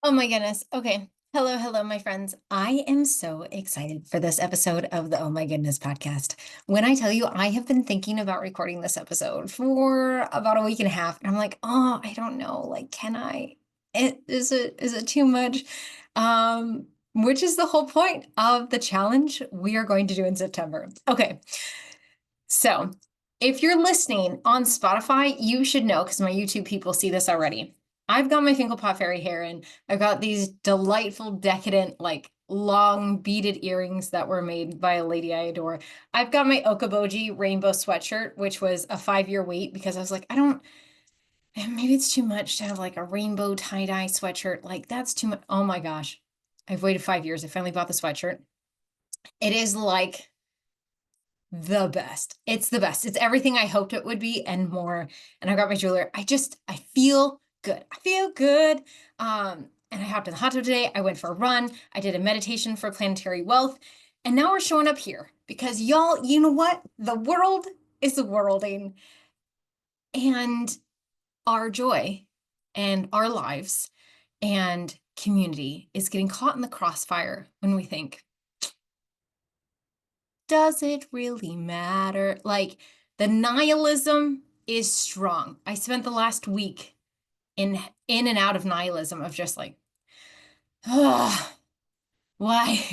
Oh my goodness. Okay. Hello, my friends. I am so excited for this episode of the Oh My Goodness podcast. When I tell you, I have been thinking about recording this episode for about a week and a half, and I'm like, oh, I don't know. Like, can I? Is it too much? Which is the whole point of the challenge we are going to do in September. Okay, so if you're listening on Spotify, you should know because my YouTube people see this already. I've got my Finkelpot fairy hair and I've got these delightful, decadent, like long beaded earrings that were made by a lady I adore. I've got my Okaboji rainbow sweatshirt, which was a 5-year wait because I was like, I don't, maybe it's too much to have like a rainbow tie-dye sweatshirt. Like that's too much. Oh my gosh. I've waited 5 years. I finally bought the sweatshirt. It is like the best. It's the best. It's everything I hoped it would be and more. And I got my jeweler. I feel good. I feel good. And I hopped in the hot tub today. I went for a run. I did a meditation for planetary wealth. And now we're showing up here because y'all, you know what? The world is worlding and our joy and our lives and community is getting caught in the crossfire when we think, does it really matter? Like the nihilism is strong. I spent the last week in and out of nihilism of just like, ah, why,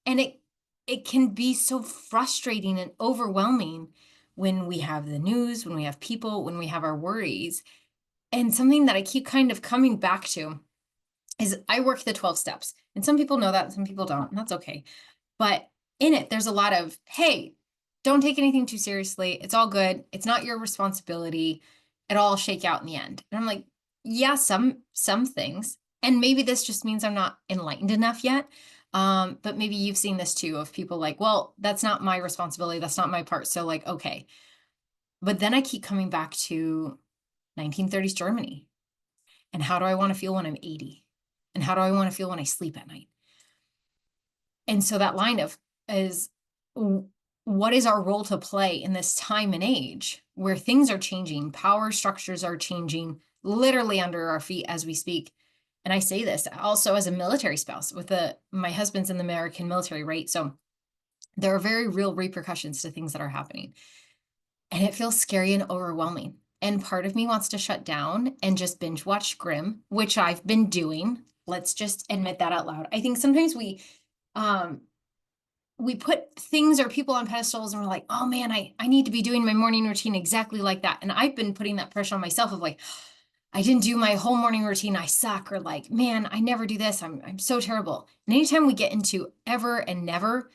and it can be so frustrating and overwhelming when we have the news, when we have people, when we have our worries. And something that I keep kind of coming back to is I work the 12 steps. And some people know that, some people don't, and that's okay. But in it, there's a lot of, hey, don't take anything too seriously. It's all good. It's not your responsibility. It'll all shake out in the end. And I'm like, yeah, some things. And maybe this just means I'm not enlightened enough yet. But maybe you've seen this too of people like, well, that's not my responsibility. That's not my part. So like, okay. But then I keep coming back to 1930s Germany. And how do I want to feel when I'm 80? And how do I want to feel when I sleep at night? And so that line of is what is our role to play in this time and age where things are changing, power structures are changing literally under our feet as we speak. And I say this also as a military spouse with my husband's in the American military, right? So there are very real repercussions to things that are happening. And it feels scary and overwhelming. And part of me wants to shut down and just binge watch Grimm, which I've been doing. Let's just admit that out loud. I think sometimes um, we put things or people on pedestals and we're like, oh man, I need to be doing my morning routine exactly like that. And I've been putting that pressure on myself of like, I didn't do my whole morning routine. I suck. Or like, man, I never do this. I'm so terrible. And anytime we get into ever and never,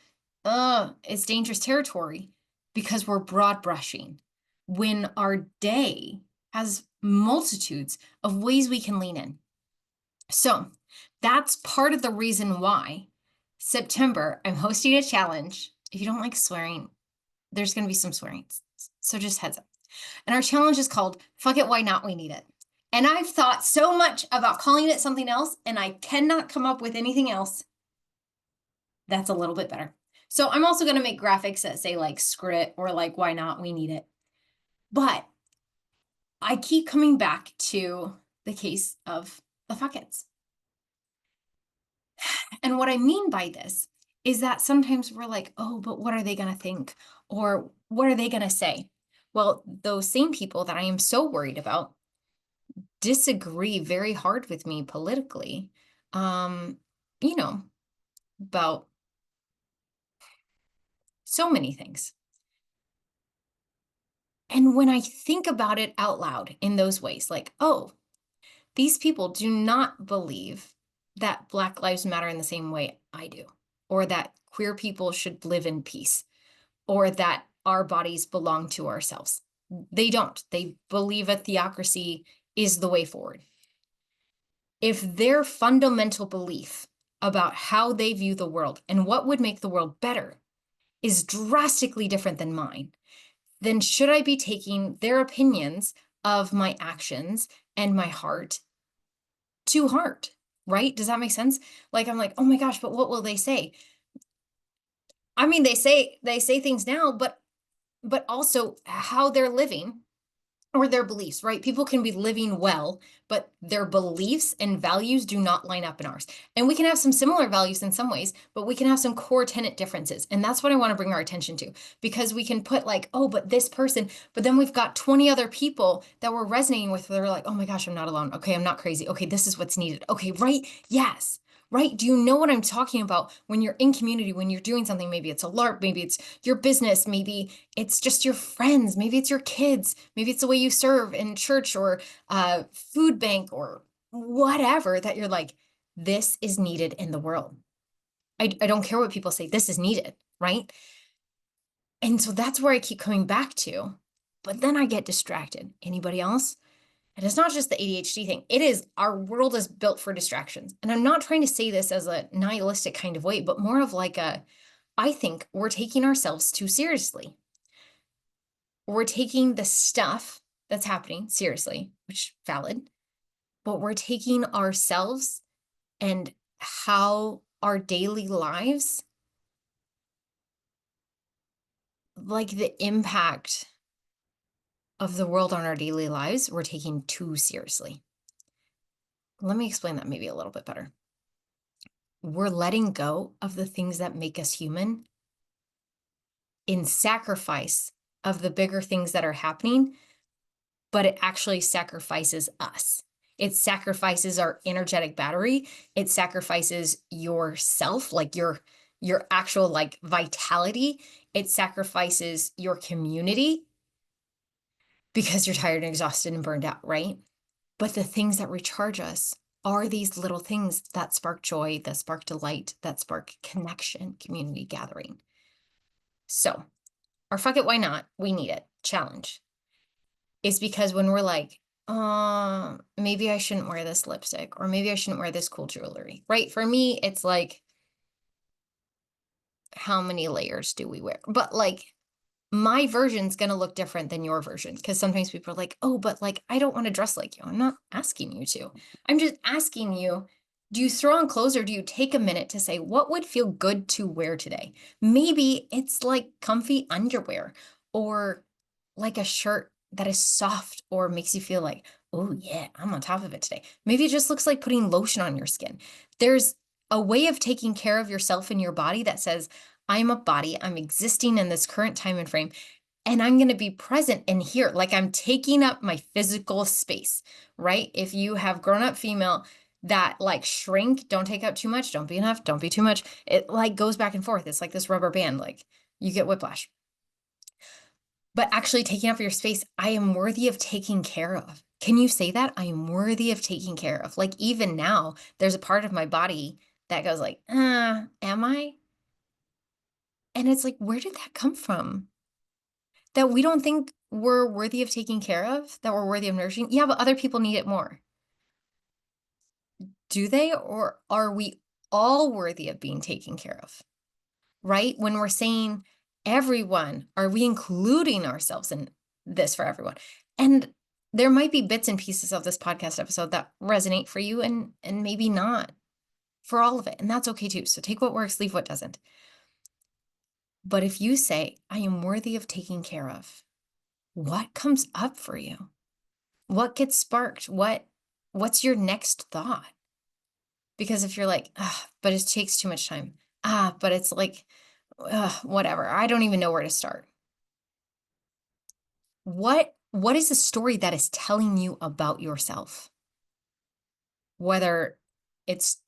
it's dangerous territory because we're broad brushing when our day has multitudes of ways we can lean in. So that's part of the reason why September, I'm hosting a challenge. If you don't like swearing, there's going to be some swearing. So just heads up. And our challenge is called Fuck It, Why Not? We Need It. And I've thought so much about calling it something else, and I cannot come up with anything else that's a little bit better. So I'm also going to make graphics that say like screw it or like why not? We need it. But I keep coming back to the case of the fuck it's. And what I mean by this is that sometimes we're like, oh, but what are they going to think? Or what are they going to say? Well, those same people that I am so worried about disagree very hard with me politically, um, you know, about so many things. And when I think about it out loud in those ways, like, oh, these people do not believe that Black Lives Matter in the same way I do, or that queer people should live in peace, or that our bodies belong to ourselves. They don't. They believe a theocracy is the way forward. If their fundamental belief about how they view the world and what would make the world better is drastically different than mine, then should I be taking their opinions of my actions and my heart to heart, right? Does that make sense? Like, I'm like, oh my gosh, but what will they say? I mean, they say things now, but also how they're living or their beliefs, right? People can be living well, but their beliefs and values do not line up in ours. And we can have some similar values in some ways, but we can have some core tenet differences. And that's what I want to bring our attention to, because we can put like, oh, but this person, but then we've got 20 other people that we're resonating with. They're like, oh my gosh, I'm not alone. Okay, I'm not crazy. Okay, this is what's needed. Okay, right? Yes. Right? Do you know what I'm talking about when you're in community, when you're doing something? Maybe it's a LARP, maybe it's your business, maybe it's just your friends, maybe it's your kids, maybe it's the way you serve in church or food bank or whatever, that you're like, this is needed in the world. I don't care what people say, this is needed, right? And so that's where I keep coming back to. But then I get distracted. Anybody else? And it's not just the ADHD thing. It is, our world is built for distractions. And I'm not trying to say this as a nihilistic kind of way, but more of like I think we're taking ourselves too seriously. We're taking the stuff that's happening seriously, which valid, but we're taking ourselves and how our daily lives, like the impact of the world on our daily lives, we're taking too seriously. Let me explain that maybe a little bit better. We're letting go of the things that make us human in sacrifice of the bigger things that are happening, but it actually sacrifices us. It sacrifices our energetic battery. It sacrifices yourself, like your actual like vitality. It sacrifices your community because you're tired and exhausted and burned out, right? But the things that recharge us are these little things that spark joy, that spark delight, that spark connection, community gathering. So, our fuck it, why not? We need it challenge is because when we're like, maybe I shouldn't wear this lipstick, or maybe I shouldn't wear this cool jewelry, right? For me, it's like, how many layers do we wear? But like, my version's going to look different than your version, because sometimes people are like, oh, but like, I don't want to dress like you. I'm not asking you to. I'm just asking you, do you throw on clothes, or do you take a minute to say, what would feel good to wear today? Maybe it's like comfy underwear, or like a shirt that is soft or makes you feel like, oh yeah, I'm on top of it today. Maybe it just looks like putting lotion on your skin. There's a way of taking care of yourself and your body that says, I'm a body, I'm existing in this current time and frame, and I'm going to be present in here. Like I'm taking up my physical space, right? If you have grown up female that like shrink, don't take up too much, don't be enough, don't be too much. It like goes back and forth. It's like this rubber band, like you get whiplash. But actually taking up your space, I am worthy of taking care of. Can you say that? I am worthy of taking care of. Like even now, there's a part of my body that goes like, am I? And it's like, where did that come from? That we don't think we're worthy of taking care of, that we're worthy of nourishing. Yeah, but other people need it more. Do they? Or are we all worthy of being taken care of? Right? When we're saying everyone, are we including ourselves in this for everyone? And there might be bits and pieces of this podcast episode that resonate for you and maybe not for all of it. And that's okay too. So take what works, leave what doesn't. But if you say, I am worthy of taking care of, what comes up for you? What gets sparked? What's your next thought? Because if you're like, but it takes too much time. But it's like, whatever. I don't even know where to start. What is the story that is telling you about yourself? Whether it's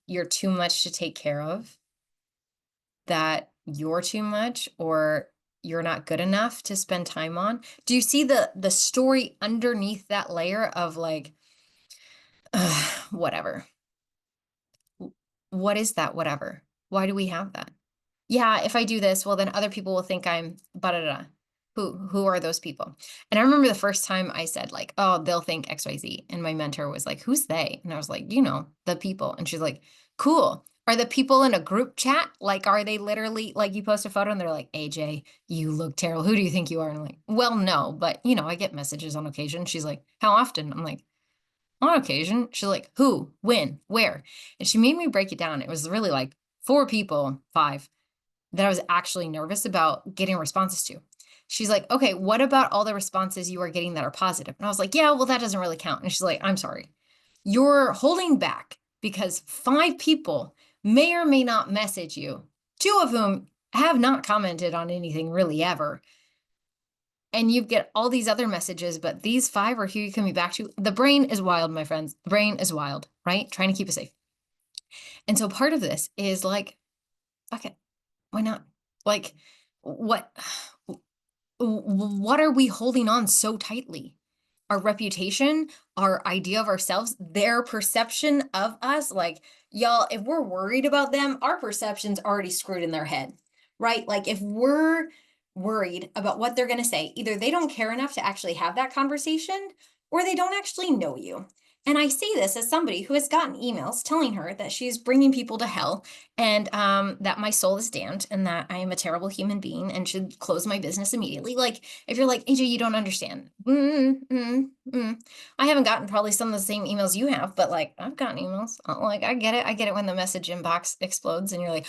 you're too much to take care of, that you're too much, or you're not good enough to spend time on. Do you see the story underneath that layer of like, whatever? What is that whatever? Why do we have that? Yeah, if I do this, well, then other people will think I'm da da da. Who are those people? And I remember the first time I said like, oh, they'll think XYZ. And my mentor was like, who's they? And I was like, the people. And she's like, cool. Are the people in a group chat? Like, are they literally like you post a photo and they're like, AJ, you look terrible. Who do you think you are? And I'm like, well, no, but I get messages on occasion. She's like, how often? I'm like, on occasion. She's like, who, when, where? And she made me break it down. It was really like 4 people, 5 that I was actually nervous about getting responses to. She's like, okay, what about all the responses you are getting that are positive? And I was like, yeah, well, that doesn't really count. And she's like, I'm sorry. You're holding back because 5 people may or may not message you, 2 of whom have not commented on anything really ever. And you get all these other messages, but these 5 are who you can be back to. The brain is wild, my friends. The brain is wild, right? Trying to keep us safe. And so part of this is like, okay, why not? Like, what what are we holding on so tightly? Our reputation, our idea of ourselves, their perception of us. Like, y'all, if we're worried about them, our perception's already screwed in their head, right? Like, if we're worried about what they're going to say, either they don't care enough to actually have that conversation or they don't actually know you. And I say this as somebody who has gotten emails telling her that she's bringing people to hell and that my soul is damned and that I am a terrible human being and should close my business immediately. Like, if you're like, AJ, you don't understand. I haven't gotten probably some of the same emails you have, but like, I've gotten emails. Like, I get it. I get it when the message inbox explodes and you're like,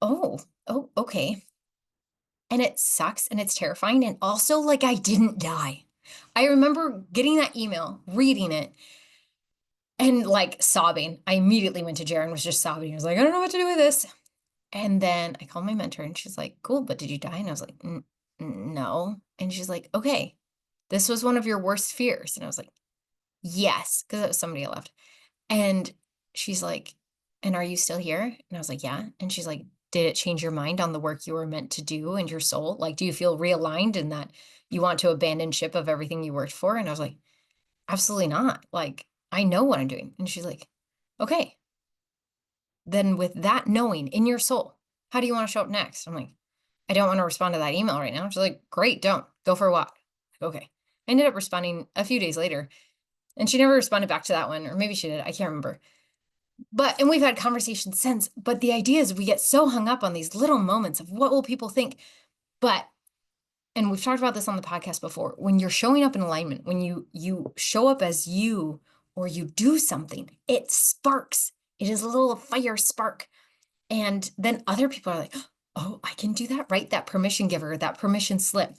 oh, okay. And it sucks and it's terrifying. And also, like, I didn't die. I remember getting that email, reading it, and like sobbing. I immediately went to Jared and was just sobbing. I was like, I don't know what to do with this. And then I called my mentor and she's like, cool, but did you die? And I was like, no. And she's like, okay, this was one of your worst fears. And I was like, yes, because it was somebody I loved. And she's like, and are you still here? And I was like, yeah. And she's like, did it change your mind on the work you were meant to do and your soul? Like, do you feel realigned in that you want to abandon ship of everything you worked for? And I was like, absolutely not. Like, I know what I'm doing. And she's like, okay, then with that knowing in your soul, how do you want to show up next? I'm like, I don't want to respond to that email right now. She's like, great, don't go for a walk. Like, okay. I ended up responding a few days later and she never responded back to that one, or maybe she did. I can't remember. And we've had conversations since, but the idea is we get so hung up on these little moments of what will people think. But, and we've talked about this on the podcast before, when you're showing up in alignment, when you show up as you, or you do something, it sparks. It is a little fire spark. And then other people are like, oh, I can do that, right? That permission giver, that permission slip.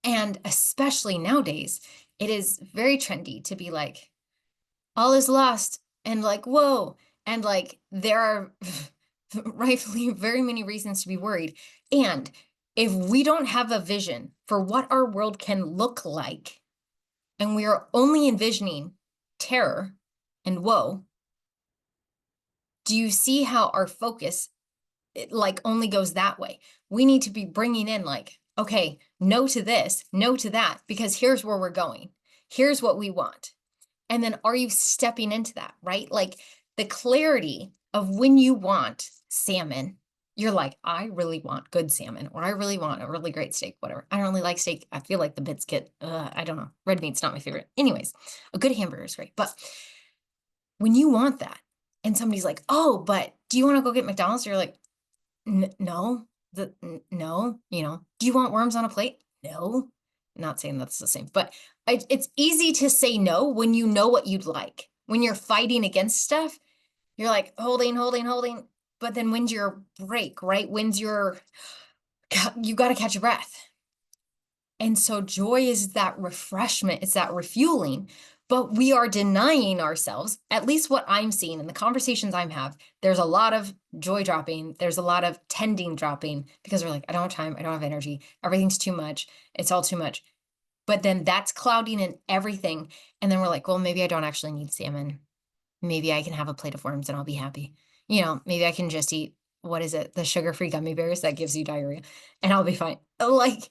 And especially nowadays, it is very trendy to be like, all is lost. And like, whoa. And like, there are rightfully very many reasons to be worried. And if we don't have a vision for what our world can look like, and we are only envisioning terror and woe, do you see how our focus it like only goes that way? We need to be bringing in like, okay, no to this, no to that, because here's where we're going. Here's what we want. And then are you stepping into that, right? Like the clarity of when you want salmon, you're like, I really want good salmon, or I really want a really great steak, whatever. I don't really like steak. I feel like the bits get, I don't know. Red meat's not my favorite. Anyways, a good hamburger is great. But when you want that and somebody's like, oh, but do you want to go get McDonald's? You're like, no, no, do you want worms on a plate? No, not saying that's the same, but it's easy to say no when you know what you'd like. When you're fighting against stuff, you're like holding. But then when's your break, right? You got to catch your breath. And so joy is that refreshment, it's that refueling, but we are denying ourselves, at least what I'm seeing in the conversations I'm have. There's a lot of joy dropping. There's a lot of tending dropping because we're like, I don't have time. I don't have energy. Everything's too much. It's all too much. But then that's clouding in everything. And then we're like, well, maybe I don't actually need salmon. Maybe I can have a plate of worms and I'll be happy. Maybe I can just eat, what is it? The sugar-free gummy bears that gives you diarrhea and I'll be fine. Like,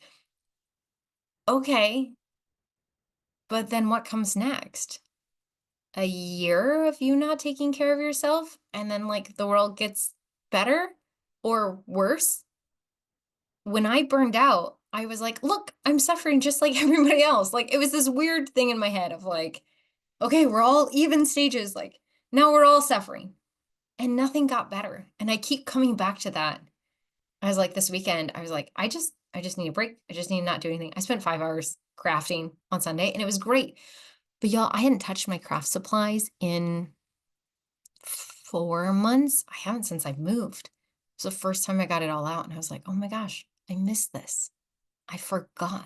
okay, but then what comes next? A year of you not taking care of yourself and then like the world gets better or worse? When I burned out, I was like, look, I'm suffering just like everybody else. Like it was this weird thing in my head of like, okay, we're all even stages. Like now we're all suffering and nothing got better. And I keep coming back to that. I was like, this weekend, I was like, I just need a break. I just need to not do anything. I spent 5 hours crafting on Sunday and it was great. But y'all, I hadn't touched my craft supplies in 4 months. I haven't since I've moved. It was the first time I got it all out and I was like, oh my gosh, I miss this. I forgot.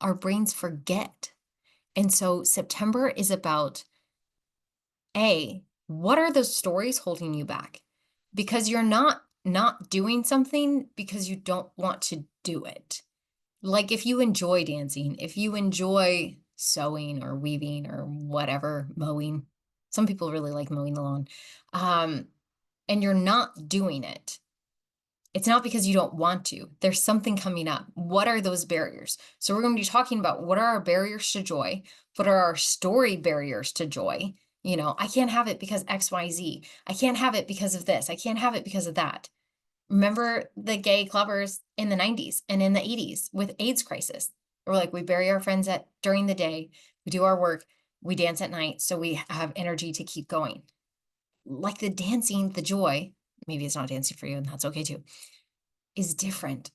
Our brains forget. And so September is about what are those stories holding you back? Because you're not doing something because you don't want to do it. Like if you enjoy dancing, if you enjoy sewing or weaving or whatever, mowing. Some people really like mowing the lawn. Um, and you're not doing it. It's not because you don't want to. There's something coming up. What are those barriers? So we're going to be talking about what are our barriers to joy? What are our story barriers to joy? You know, I can't have it because XYZ. I can't have it because of this. I can't have it because of that. Remember the gay clubbers in the 90s and in the 80s with AIDS crisis? We're like, we bury our friends at during the day, we do our work, we dance at night, so we have energy to keep going. Like the dancing, the joy, maybe it's not dancing for you, and that's okay too, is different,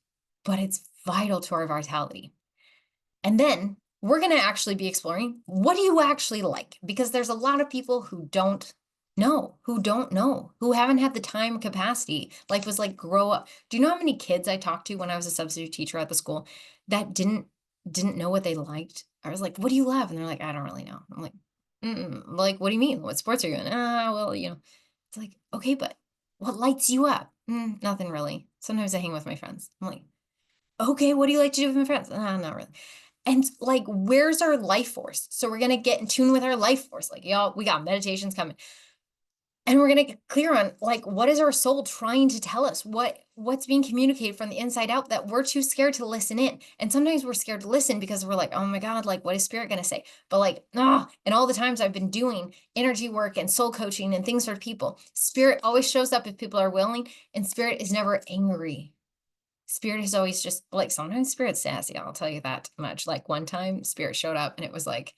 but it's vital to our vitality. And then we're going to actually be exploring what do you actually like? Because there's a lot of people who don't know, who haven't had the time capacity. Life was like grow up. Do you know how many kids I talked to when I was a substitute teacher at the school that didn't know what they liked? I was like, "What do you love?" And they're like, "I don't really know." I'm like, like, what do you mean? What sports are you in? Ah, well, you know. It's like, okay, but what lights you up? Nothing really. Sometimes I hang with my friends. I'm like, okay, what do you like to do with my friends? Not really. And like, where's our life force? So we're gonna get in tune with our life force. Like, y'all, we got meditations coming. And we're gonna get clear on like what is our soul trying to tell us? What's being communicated from the inside out that we're too scared to listen in. And sometimes we're scared to listen because we're like, oh my God, like what is spirit gonna say? But like, and all the times I've been doing energy work and soul coaching and things for people, spirit always shows up if people are willing, and spirit is never angry. Spirit is always just like sometimes spirit's sassy, I'll tell you that much. Like one time spirit showed up and it was like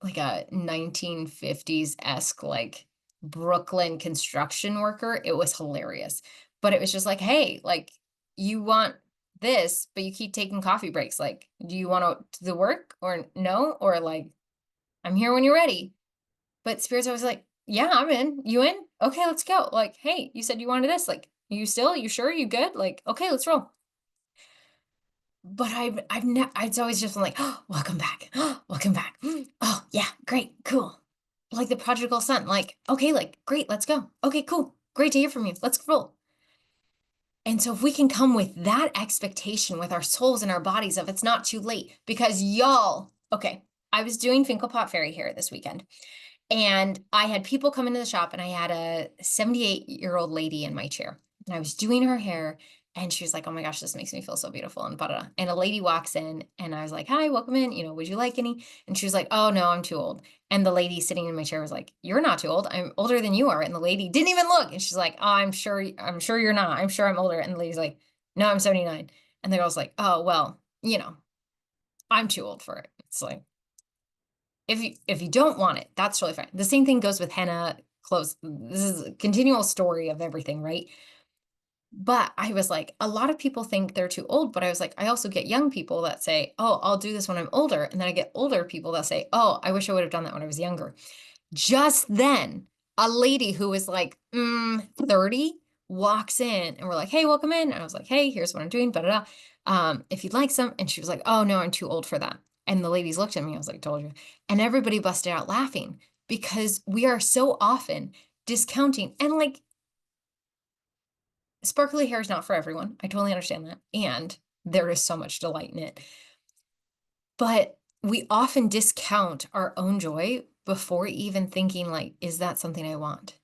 a 1950s-esque like Brooklyn construction worker. It was hilarious. But it was just like, hey, like you want this, but you keep taking coffee breaks. Like, do you want to the work or no? Or like, I'm here when you're ready. But Spirit's always like, yeah, I'm in. You in? Okay, let's go. Like, hey, you said you wanted this. Like, you sure? You good? Like, okay, let's roll. But it's always just been like, oh, welcome back. Oh, welcome back. Oh, yeah, great, cool. Like the prodigal son, like, okay, like, great, let's go. Okay, cool. Great to hear from you. Let's roll. And so if we can come with that expectation with our souls and our bodies of it's not too late, because y'all, okay, I was doing Finkelpot Fairy hair this weekend. And I had people come into the shop and I had a 78-year-old lady in my chair and I was doing her hair and she was like, oh my gosh, this makes me feel so beautiful and blah, blah, blah. And a lady walks in and I was like, hi, welcome in. You know, would you like any? And she was like, oh no, I'm too old. And the lady sitting in my chair was like, you're not too old. I'm older than you are. And the lady didn't even look. And she's like, oh, I'm sure you're not. I'm sure I'm older. And the lady's like, no, I'm 79. And the girl's like, oh, well, you know, I'm too old for it. It's like, if you don't want it, that's totally fine. The same thing goes with henna clothes. This is a continual story of everything, right? But I was like, a lot of people think they're too old, but I was like, I also get young people that say, oh, I'll do this when I'm older. And then I get older people that say, oh, I wish I would have done that when I was younger. Just then, a lady who was like 30 walks in and we're like, hey, welcome in. And I was like, hey, here's what I'm doing. If you'd like some. And she was like, oh, no, I'm too old for that. And the ladies looked at me. I was like, told you. And everybody busted out laughing because we are so often discounting. And like, sparkly hair is not for everyone. I totally understand that. And there is so much delight in it. But we often discount our own joy before even thinking like, is that something I want?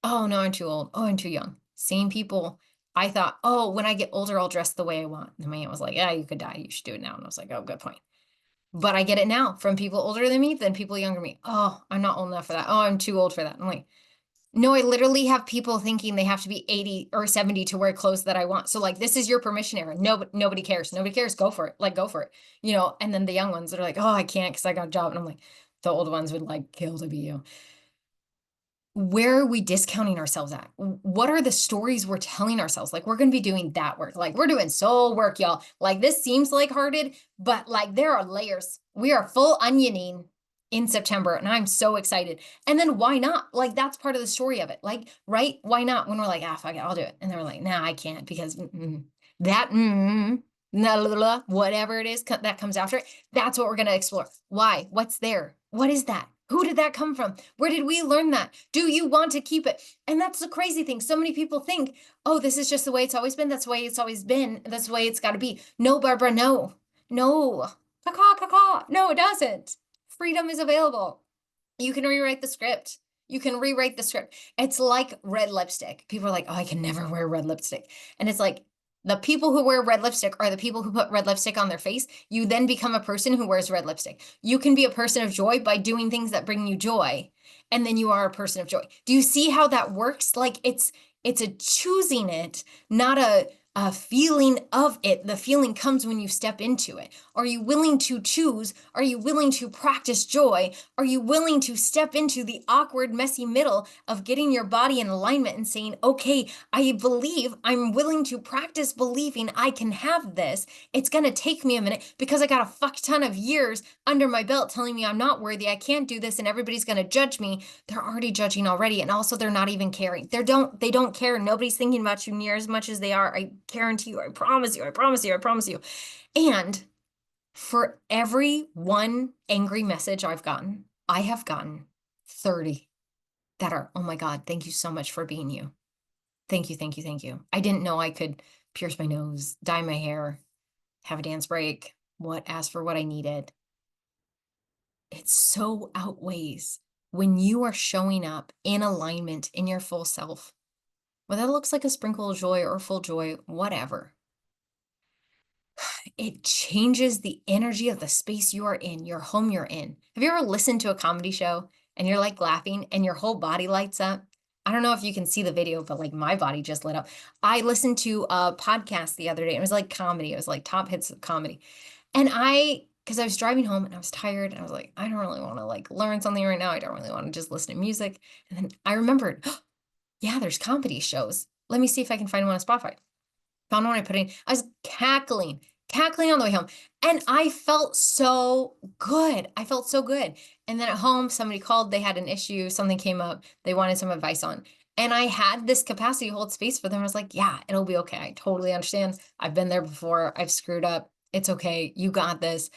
Oh, no, I'm too old. Oh, I'm too young. Same people. I thought, oh, when I get older, I'll dress the way I want. And my aunt was like, yeah, you could die. You should do it now. And I was like, oh, good point. But I get it now from people older than me than people younger than me. Oh, I'm not old enough for that. Oh, I'm too old for that. I'm like, no, I literally have people thinking they have to be 80 or 70 to wear clothes that I want. So like, this is your permission era. Nobody cares. Nobody cares. Go for it. Like, go for it. You know, and then the young ones that are like, oh, I can't because I got a job. And I'm like, the old ones would like kill to be you. Where are we discounting ourselves at? What are the stories we're telling ourselves? Like, we're going to be doing that work. Like, we're doing soul work, y'all. Like, this seems lighthearted, but like, there are layers. We are full onioning in September, and I'm so excited. And then why not? Like, that's part of the story of it. Like, right? Why not? When we're like, ah, fuck it, I'll do it. And they're like, nah, I can't because that. whatever it is that comes after it. That's what we're going to explore. Why? What's there? What is that? Who did that come from? Where did we learn that? Do you want to keep it? And that's the crazy thing. So many people think, oh, this is just the way it's always been. That's the way it's always been. That's the way it's got to be. No, Barbara, no. No. Caw, caw, caw. No, it doesn't. Freedom is available. You can rewrite the script. You can rewrite the script. It's like red lipstick. People are like, oh, I can never wear red lipstick. And it's like, the people who wear red lipstick are the people who put red lipstick on their face. You then become a person who wears red lipstick. You can be a person of joy by doing things that bring you joy. And then you are a person of joy. Do you see how that works? Like it's a choosing it, not a feeling of it. The feeling comes when you step into it. Are you willing to choose? Are you willing to practice joy? Are you willing to step into the awkward, messy middle of getting your body in alignment and saying, okay, I believe, I'm willing to practice believing I can have this. It's going to take me a minute because I got a fuck ton of years under my belt telling me I'm not worthy, I can't do this, and everybody's going to judge me. They're already judging already. And also they're not even caring. They don't care. Nobody's thinking about you near as much as they are. I guarantee you, I promise you, I promise you, I promise you. And for every one angry message I've gotten, I have gotten 30 that are, oh my God, thank you so much for being you. Thank you, thank you, thank you. I didn't know I could pierce my nose, dye my hair, have a dance break, ask for what I needed. It so outweighs when you are showing up in alignment in your full self, whether that looks like a sprinkle of joy or full joy, whatever. It changes the energy of the space you are in, your home you're in. Have you ever listened to a comedy show and you're like laughing and your whole body lights up? I don't know if you can see the video, but like my body just lit up. I listened to a podcast the other day. It was like comedy. It was like top hits of comedy. And because I was driving home and I was tired and I was like, I don't really want to like learn something right now. I don't really want to just listen to music. And then I remembered, oh, yeah, there's comedy shows. Let me see if I can find one on Spotify. Found one I put in. I was cackling on the way home. And I felt so good. I felt so good. And then at home, somebody called, they had an issue, something came up, they wanted some advice on. And I had this capacity to hold space for them. I was like, yeah, it'll be okay. I totally understand. I've been there before. I've screwed up. It's okay. You got this.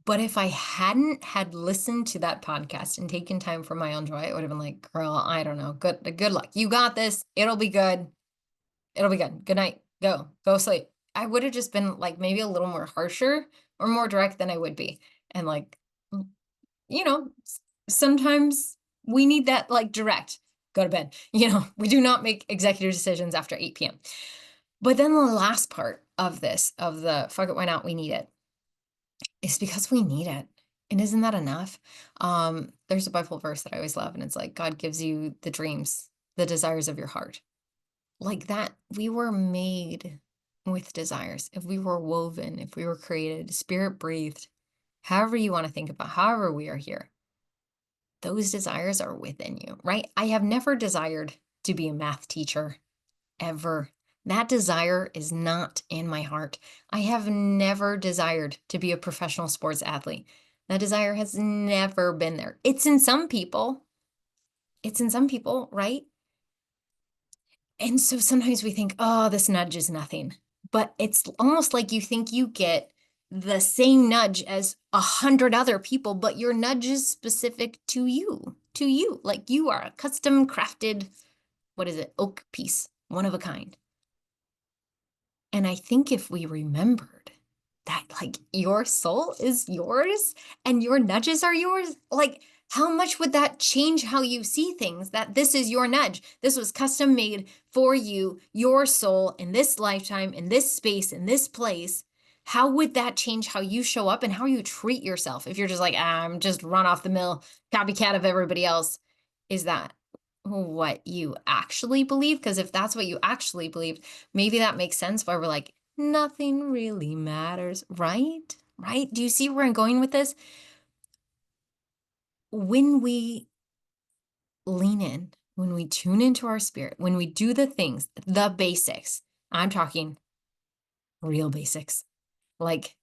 But if I hadn't had listened to that podcast and taken time for my own joy, I would have been like, girl, I don't know. Good luck. You got this. It'll be good. It'll be good. Good night. Go sleep. I would have just been like maybe a little more harsher or more direct than I would be. And like, you know, sometimes we need that like direct, go to bed. We do not make executive decisions after 8 p.m. But then the last part of this, of the fuck it, why not, we need it, is because we need it. And isn't that enough? There's a Bible verse that I always love, and it's like, God gives you the dreams, the desires of your heart. Like that, we were made with desires. If we were woven, if we were created, spirit breathed, however you want to think about, however we are here, those desires are within you, right? I have never desired to be a math teacher, ever. That desire is not in my heart. I have never desired to be a professional sports athlete. That desire has never been there. It's in some people. It's in some people, right? And so sometimes we think, oh, this nudge is nothing. But it's almost like you think you get the same nudge as 100 other people, but your nudge is specific to you, Like you are a custom crafted, what is it? Oak piece, one of a kind. And I think if we remembered that like your soul is yours and your nudges are yours, like how much would that change how you see things? That this is your nudge. This was custom made for you, your soul, in this lifetime, in this space, in this place. How would that change how you show up and how you treat yourself? If you're just like, I'm just run off the mill, copycat of everybody else, is that what you actually believe? Because if that's what you actually believed, maybe that makes sense why we're like, nothing really matters, right? Right? Do you see where I'm going with this? When we lean in, when we tune into our spirit, when we do the things, the basics, I'm talking real basics, like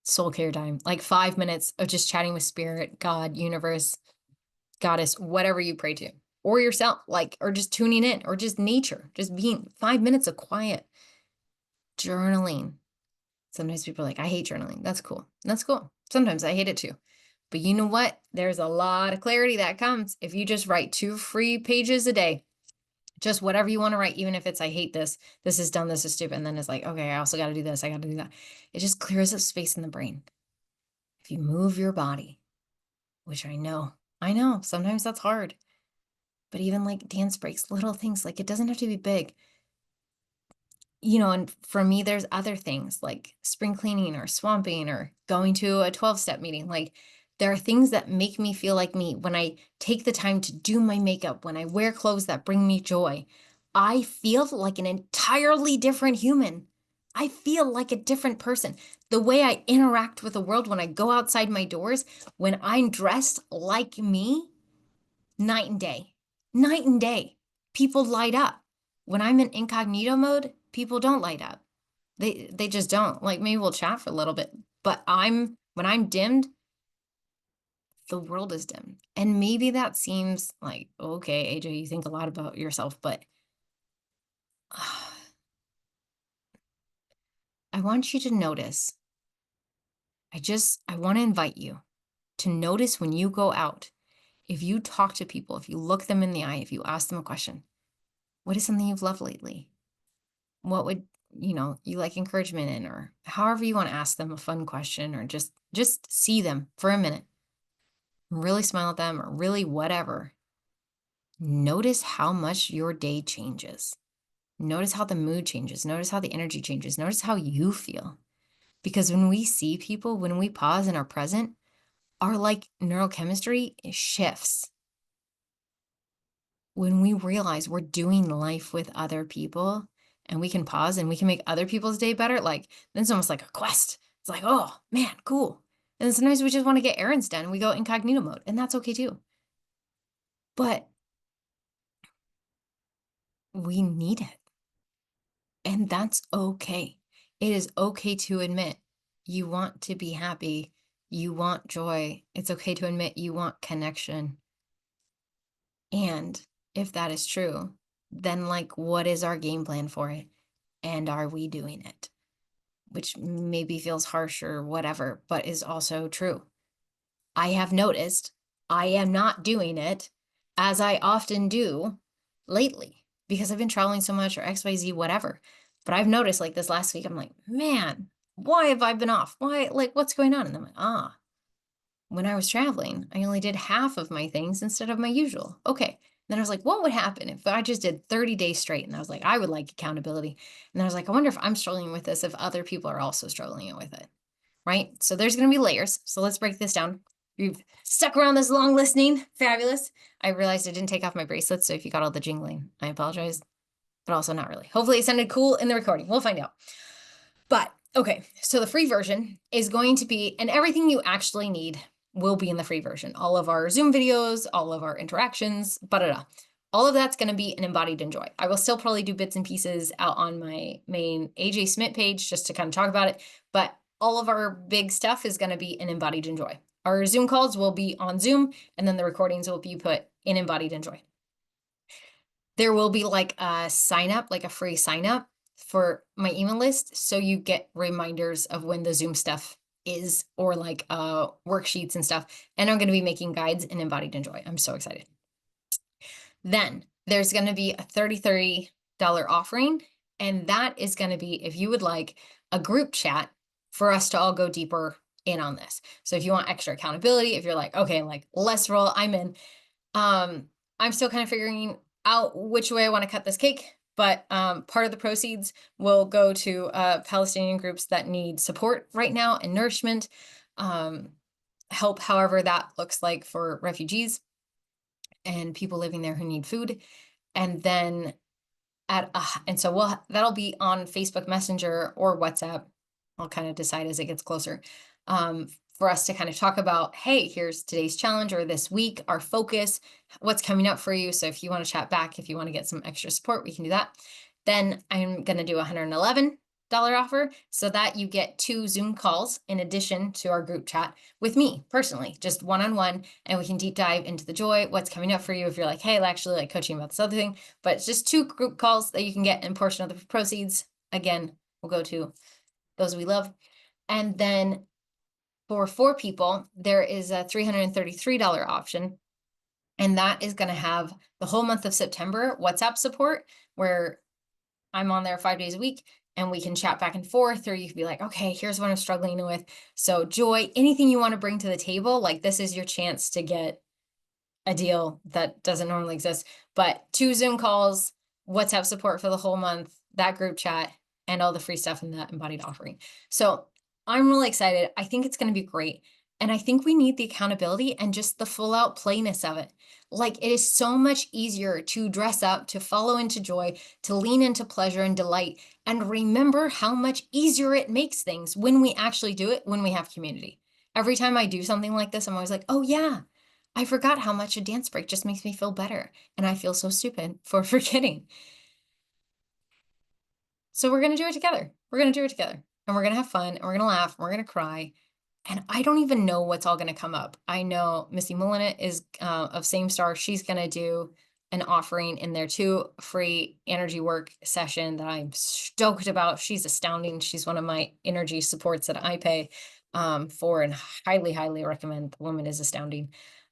soul care time, like 5 minutes of just chatting with spirit, God, universe, goddess, whatever you pray to, or yourself, like, or just tuning in, or just nature, just being 5 minutes of quiet, journaling. Sometimes people are like, I hate journaling. That's cool. That's cool. Sometimes I hate it too. But you know what? There's a lot of clarity that comes if you just write 2 free pages a day. Just whatever you want to write, even if it's, I hate this, this is dumb, this is stupid. And then it's like, okay, I also got to do this, I got to do that. It just clears up space in the brain. If you move your body, which I know, sometimes that's hard. But even like dance breaks, little things, like it doesn't have to be big. And for me, there's other things like spring cleaning or swamping or going to a 12-step meeting. Like there are things that make me feel like me when I take the time to do my makeup, when I wear clothes that bring me joy. I feel like an entirely different human. I feel like a different person. The way I interact with the world when I go outside my doors, when I'm dressed like me, night and day. Night and day. People light up. When I'm in incognito mode, people don't light up. They just don't. Like maybe we'll chat for a little bit, but when I'm dimmed, the world is dim. And maybe that seems like, okay, AJ, you think a lot about yourself, but I want you to notice. I want to invite you to notice when you go out, if you talk to people, if you look them in the eye, if you ask them a question, what is something you've loved lately? What would, you like encouragement in, or however you want to ask them a fun question, or just see them for a minute, really smile at them, or really whatever. Notice how much your day changes. Notice how the mood changes. Notice how the energy changes. Notice how you feel. Because when we see people, when we pause and are present, our like neurochemistry shifts. When we realize we're doing life with other people and we can pause and we can make other people's day better, like then it's almost like a quest. It's like, oh man, cool. And then sometimes we just want to get errands done and we go incognito mode, and that's okay too. But we need it. And that's okay. It is okay to admit you want to be happy. You want joy. It's okay to admit you want connection. And if that is true, then like, what is our game plan for it? And are we doing it? Which maybe feels harsh or whatever, but is also true. I have noticed I am not doing it as I often do lately because I've been traveling so much or XYZ, whatever. But I've noticed like this last week, I'm like, man, why have I been off? Why, like, what's going on? And I'm like, when I was traveling, I only did half of my things instead of my usual. Okay. Then I was like, what would happen if I just did 30 days straight? And I was like, I would like accountability. And then I was like, I wonder if I'm struggling with this, if other people are also struggling with it. Right? So there's going to be layers. So let's break this down. You've stuck around this long listening. Fabulous. I realized I didn't take off my bracelet. So if you got all the jingling, I apologize, but also not really. Hopefully it sounded cool in the recording. We'll find out. But okay, so the free version is going to be, and everything you actually need will be in the free version. All of our Zoom videos, all of our interactions, all of that's going to be in Embodied Enjoy. I will still probably do bits and pieces out on my main AJ Smith page just to kind of talk about it, but all of our big stuff is going to be in Embodied Enjoy. Our Zoom calls will be on Zoom, and then the recordings will be put in Embodied Enjoy. There will be like a sign up, like a free sign up for my email list, so you get reminders of when the Zoom stuff is, or like worksheets and stuff. And I'm going to be making guides in Embodied Enjoy. I'm so excited. Then there's going to be a $33 offering, and that is going to be if you would like a group chat for us to all go deeper in on this. So if you want extra accountability, if you're like, okay, like let's roll, I'm in. I'm still kind of figuring out which way I want to cut this cake, but part of the proceeds will go to Palestinian groups that need support right now and nourishment, help however that looks like for refugees and people living there who need food. And then that'll be on Facebook Messenger or WhatsApp. I'll kind of decide as it gets closer, for us to kind of talk about, hey, here's today's challenge, or this week, our focus, what's coming up for you. So if you want to chat back, if you want to get some extra support, we can do that. Then I'm going to do $111 offer so that you get 2 Zoom calls in addition to our group chat with me personally, just one-on-one, and we can deep dive into the joy, what's coming up for you. If you're like, hey, I actually like coaching about this other thing, but it's just 2 group calls that you can get in portion of the proceeds. Again, will go to those we love. And then for 4 people, there is a $333 option. And that is going to have the whole month of September WhatsApp support, where I'm on there 5 days a week and we can chat back and forth, or you can be like, okay, here's what I'm struggling with. So, Joy, anything you want to bring to the table, like this is your chance to get a deal that doesn't normally exist. But 2 Zoom calls, WhatsApp support for the whole month, that group chat, and all the free stuff in that embodied offering. So I'm really excited. I think it's going to be great. And I think we need the accountability and just the full out playness of it. Like, it is so much easier to dress up, to follow into joy, to lean into pleasure and delight, and remember how much easier it makes things when we actually do it, when we have community. Every time I do something like this, I'm always like, oh, yeah, I forgot how much a dance break just makes me feel better. And I feel so stupid for forgetting. So we're going to do it together. We're going to do it together. And we're going to have fun. And we're going to laugh. And we're going to cry. And I don't even know what's all going to come up. I know Missy Mullin is of Same Star. She's going to do an offering in there too, free energy work session that I'm stoked about. She's astounding. She's one of my energy supports that I pay for, and highly, highly recommend. The woman is astounding.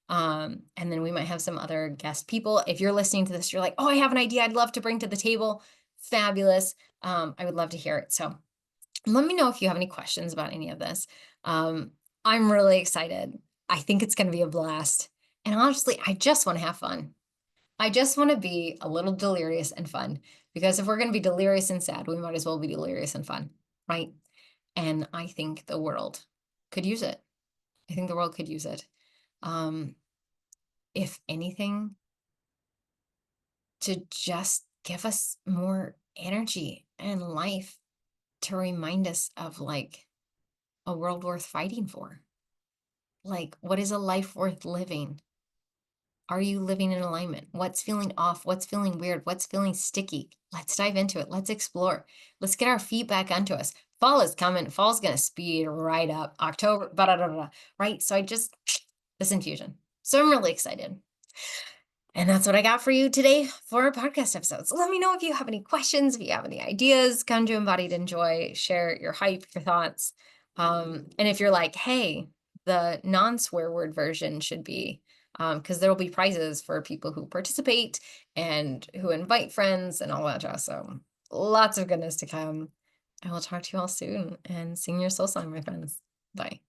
And then we might have some other guest people. If you're listening to this, you're like, oh, I have an idea I'd love to bring to the table. Fabulous. I would love to hear it. So let me know if you have any questions about any of this. I'm really excited. I think it's going to be a blast. And honestly, I just want to have fun. I just want to be a little delirious and fun, because if we're going to be delirious and sad, we might as well be delirious and fun, right? And I think the world could use it. I think the world could use it. If anything, to just give us more energy and life, to remind us of like a world worth fighting for. Like, what is a life worth living? Are you living in alignment? What's feeling off? What's feeling weird? What's feeling sticky? Let's dive into it. Let's explore. Let's get our feet back onto us. Fall is coming. Fall's going to speed right up. October, blah, blah, blah, blah, right? So this infusion. So I'm really excited. And that's what I got for you today for our podcast episodes. Let me know if you have any questions, if you have any ideas. Come to Embodied Enjoy, share your hype, your thoughts. And if you're like, hey, the non-swear word version should be, because there will be prizes for people who participate and who invite friends and all that jazz. So lots of goodness to come. I will talk to you all soon, and sing your soul song, my friends. Bye.